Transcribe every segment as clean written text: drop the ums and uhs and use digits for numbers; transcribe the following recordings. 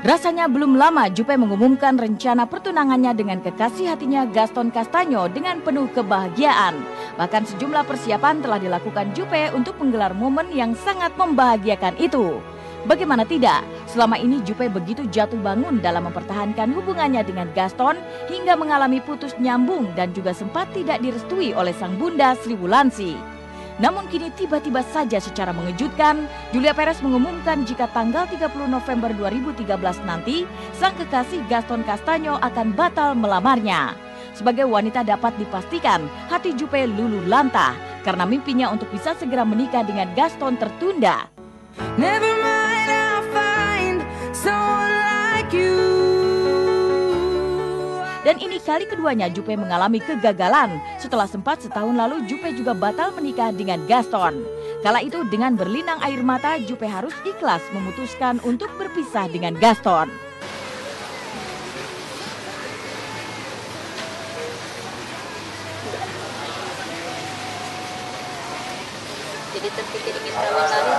Rasanya belum lama Jupe mengumumkan rencana pertunangannya dengan kekasih hatinya Gaston Castaño dengan penuh kebahagiaan. Bahkan sejumlah persiapan telah dilakukan Jupe untuk menggelar momen yang sangat membahagiakan itu. Bagaimana tidak, selama ini Jupe begitu jatuh bangun dalam mempertahankan hubungannya dengan Gaston hingga mengalami putus nyambung dan juga sempat tidak direstui oleh sang bunda Sri Wulandsi. Namun kini tiba-tiba saja secara mengejutkan, Julia Perez mengumumkan jika tanggal 30 November 2013 nanti, sang kekasih Gaston Castaño akan batal melamarnya. Sebagai wanita dapat dipastikan, hati Jupe luluh lantah karena mimpinya untuk bisa segera menikah dengan Gaston tertunda. Never mind, I'll find someone like you. Dan ini kali keduanya Jupe mengalami kegagalan. Setelah sempat setahun lalu Jupe juga batal menikah dengan Gaston. Kala itu dengan berlinang air mata Jupe harus ikhlas memutuskan untuk berpisah dengan Gaston. Jadi terpikir ingin kawin lari?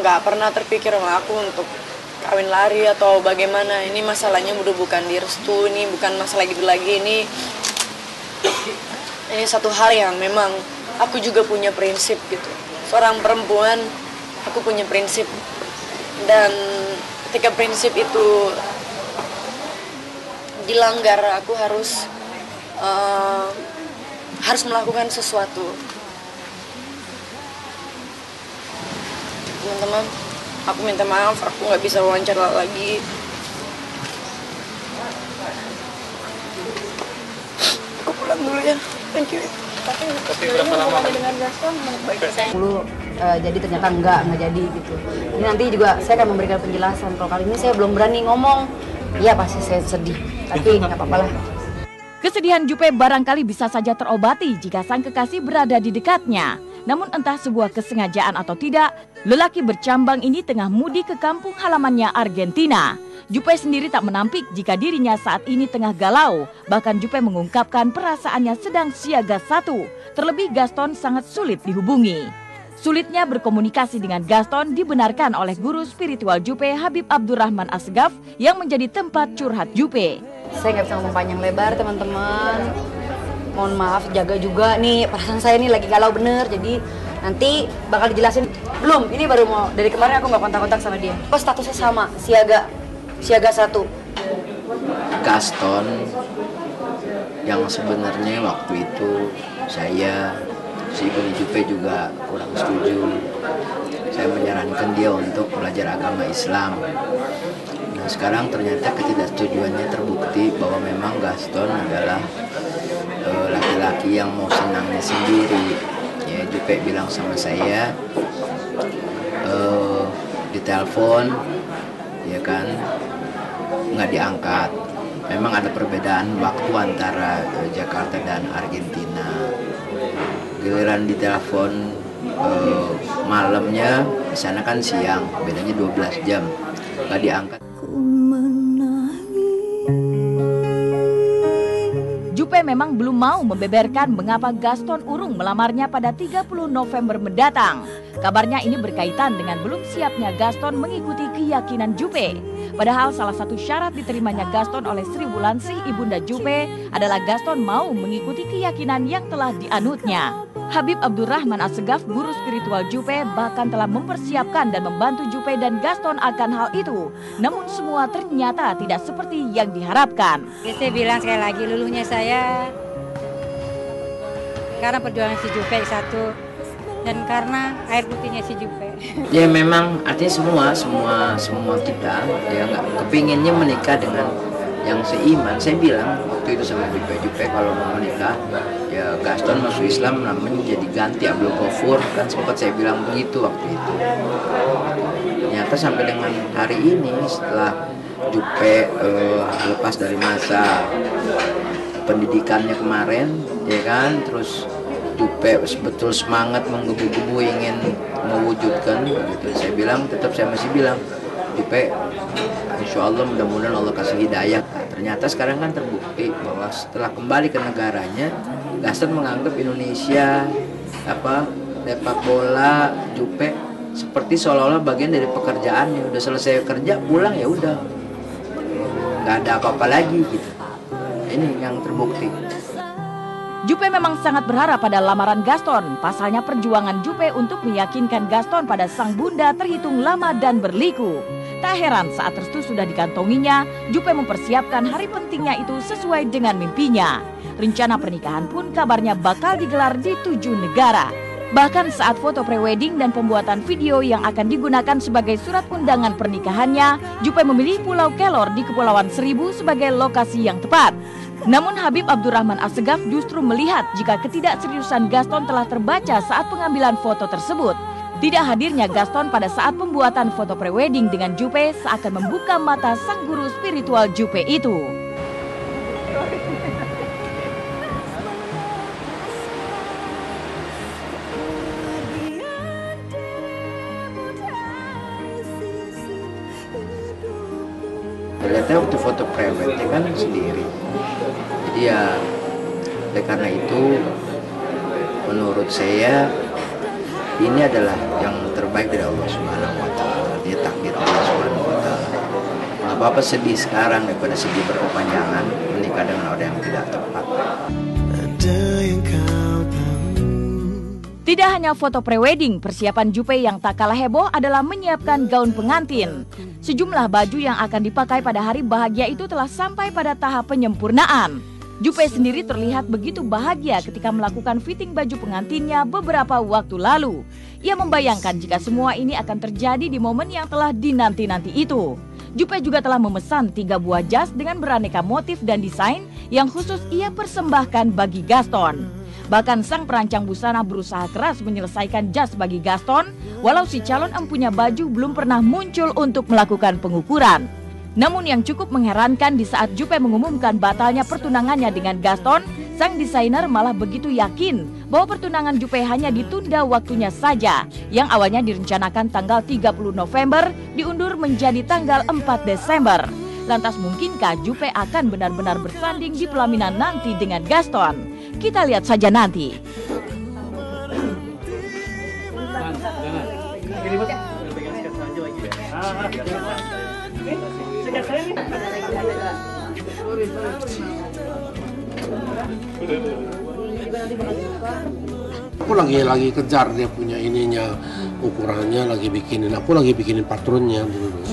Nggak pernah terpikir sama aku untuk kawin lari atau bagaimana. Ini masalahnya udah bukan direstu, ini bukan masalah gitu lagi. Ini satu hal yang memang aku juga punya prinsip gitu. Seorang perempuan, aku punya prinsip. Dan ketika prinsip itu dilanggar, aku harus melakukan sesuatu. Teman-teman, aku minta maaf, aku nggak bisa wawancara lagi. Aku pulang dulu ya, thank you. Tapi berapa lama dengan Gaston baik-baik? Jadi ternyata nggak jadi gitu. Ini nanti juga saya akan memberikan penjelasan. Kalau kali ini saya belum berani ngomong, ya pasti saya sedih. Tapi nggak apa-apa lah. Kesedihan Jupe barangkali bisa saja terobati jika sang kekasih berada di dekatnya. Namun entah sebuah kesengajaan atau tidak, lelaki bercambang ini tengah mudik ke kampung halamannya Argentina. Jupe sendiri tak menampik jika dirinya saat ini tengah galau. Bahkan Jupe mengungkapkan perasaannya sedang siaga satu. Terlebih Gaston sangat sulit dihubungi. Sulitnya berkomunikasi dengan Gaston dibenarkan oleh guru spiritual Jupe Habib Abdurrahman Assegaf yang menjadi tempat curhat Jupe. Saya nggak bisa ngomong panjang lebar teman-teman. Mohon maaf, jaga juga nih perasaan saya nih lagi galau bener. Jadi nanti bakal dijelasin. Belum, ini baru mau dari kemarin aku nggak kontak-kontak sama dia. Kok statusnya sama, siaga satu. Gaston yang sebenarnya waktu itu saya si Ibu Jupe juga kurang setuju. Saya menyarankan dia untuk belajar agama Islam. Nah sekarang ternyata ketidaksetujuannya terbukti bahwa memang Gaston adalah laki-laki yang mau senangnya sendiri. Ya, Jupe bilang sama saya ditelepon, ya kan, nggak diangkat. Memang ada perbedaan waktu antara Jakarta dan Argentina. Giliran ditelepon malamnya, di sana kan siang, bedanya 12 jam, nggak diangkat. Jupe memang belum mau membeberkan mengapa Gaston urung melamarnya pada 30 November mendatang. Kabarnya ini berkaitan dengan belum siapnya Gaston mengikuti keyakinan Jupe. Padahal salah satu syarat diterimanya Gaston oleh Sri Wulandsi, ibunda Jupe, adalah Gaston mau mengikuti keyakinan yang telah dianutnya. Habib Abdurrahman Assegaf, guru spiritual Jupe, bahkan telah mempersiapkan dan membantu Jupe dan Gaston akan hal itu. Namun semua ternyata tidak seperti yang diharapkan. Saya bilang sekali lagi, luluhnya saya karena perjuangan si Jupe satu, dan karena air putihnya si Jupe. Ya memang artinya semua kita ya nggak kepinginnya menikah dengan yang seiman. Saya bilang waktu itu sama Jupe kalau mau menikah ya Gaston masuk Islam namanya jadi ganti Abdul Ghafur, kan sempat saya bilang begitu waktu itu. Ternyata sampai dengan hari ini setelah Jupe lepas dari masa pendidikannya kemarin ya kan, terus Jupe betul semangat menggebu-gebu ingin mewujudkan gitu. Saya bilang, tetap saya masih bilang Jupe, insya Allah mudah-mudahan Allah kasih hidayah. Nah, ternyata sekarang kan terbukti bahwa setelah kembali ke negaranya, Gaston menganggap Indonesia sepak bola Jupe seperti seolah-olah bagian dari pekerjaannya. Udah selesai kerja pulang ya udah, nggak ada apa-apa lagi gitu. Ini yang terbukti. Jupe memang sangat berharap pada lamaran Gaston. Pasalnya perjuangan Jupe untuk meyakinkan Gaston pada sang bunda terhitung lama dan berliku. Tak heran saat restu sudah dikantonginya, Jupe mempersiapkan hari pentingnya itu sesuai dengan mimpinya. Rencana pernikahan pun kabarnya bakal digelar di 7 negara. Bahkan saat foto prewedding dan pembuatan video yang akan digunakan sebagai surat undangan pernikahannya, Jupe memilih Pulau Kelor di Kepulauan Seribu sebagai lokasi yang tepat. Namun Habib Abdurrahman Assegaf justru melihat jika ketidakseriusan Gaston telah terbaca saat pengambilan foto tersebut. Tidak hadirnya Gaston pada saat pembuatan foto prewedding dengan Jupe seakan membuka mata sang guru spiritual Jupe itu. Ternyata waktu foto prewednya kan sendiri. Jadi ya, oleh karena itu menurut saya ini adalah yang terbaik dari Allah Subhanahu wa Ta'ala. Dia takdir Allah Subhanahu wa Ta'ala. Apa-apa sedih sekarang daripada sedih berkepanjangan menikah dengan orang yang tidak tepat. Tidak hanya foto prewedding, persiapan Jupe yang tak kalah heboh adalah menyiapkan gaun pengantin. Sejumlah baju yang akan dipakai pada hari bahagia itu telah sampai pada tahap penyempurnaan. Jupe sendiri terlihat begitu bahagia ketika melakukan fitting baju pengantinnya beberapa waktu lalu. Ia membayangkan jika semua ini akan terjadi di momen yang telah dinanti-nanti itu. Jupe juga telah memesan 3 buah jas dengan beraneka motif dan desain yang khusus ia persembahkan bagi Gaston. Bahkan sang perancang busana berusaha keras menyelesaikan jas bagi Gaston, walau si calon empunya baju belum pernah muncul untuk melakukan pengukuran. Namun yang cukup mengherankan di saat Jupe mengumumkan batalnya pertunangannya dengan Gaston, sang desainer malah begitu yakin bahwa pertunangan Jupe hanya ditunda waktunya saja. Yang awalnya direncanakan tanggal 30 November diundur menjadi tanggal 4 Desember. Lantas mungkinkah Jupe akan benar-benar bersanding di pelaminan nanti dengan Gaston? Kita lihat saja nanti. Aku lagi kejar dia punya ininya, ukurannya lagi bikinin. Aku lagi bikinin patronnya dulu.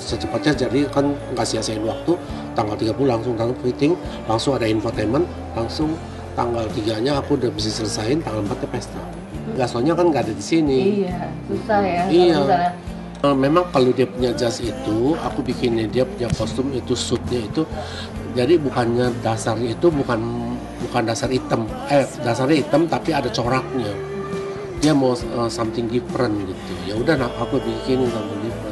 Secepatnya, jadi kan nggak sia-siain waktu. Tanggal 30 langsung fitting, langsung ada infotainment, langsung tanggal 3-nya aku udah bisa selesain, tanggal 4-nya pesta. Gastonnya kan nggak ada di sini. Iya, susah ya. Iya. Memang kalau dia punya jas itu, aku bikinnya dia punya kostum itu, suitnya itu. Jadi bukannya dasarnya itu bukan dasar hitam. Dasarnya hitam tapi ada coraknya. Dia mau something different gitu. Ya udah, aku bikinin something different.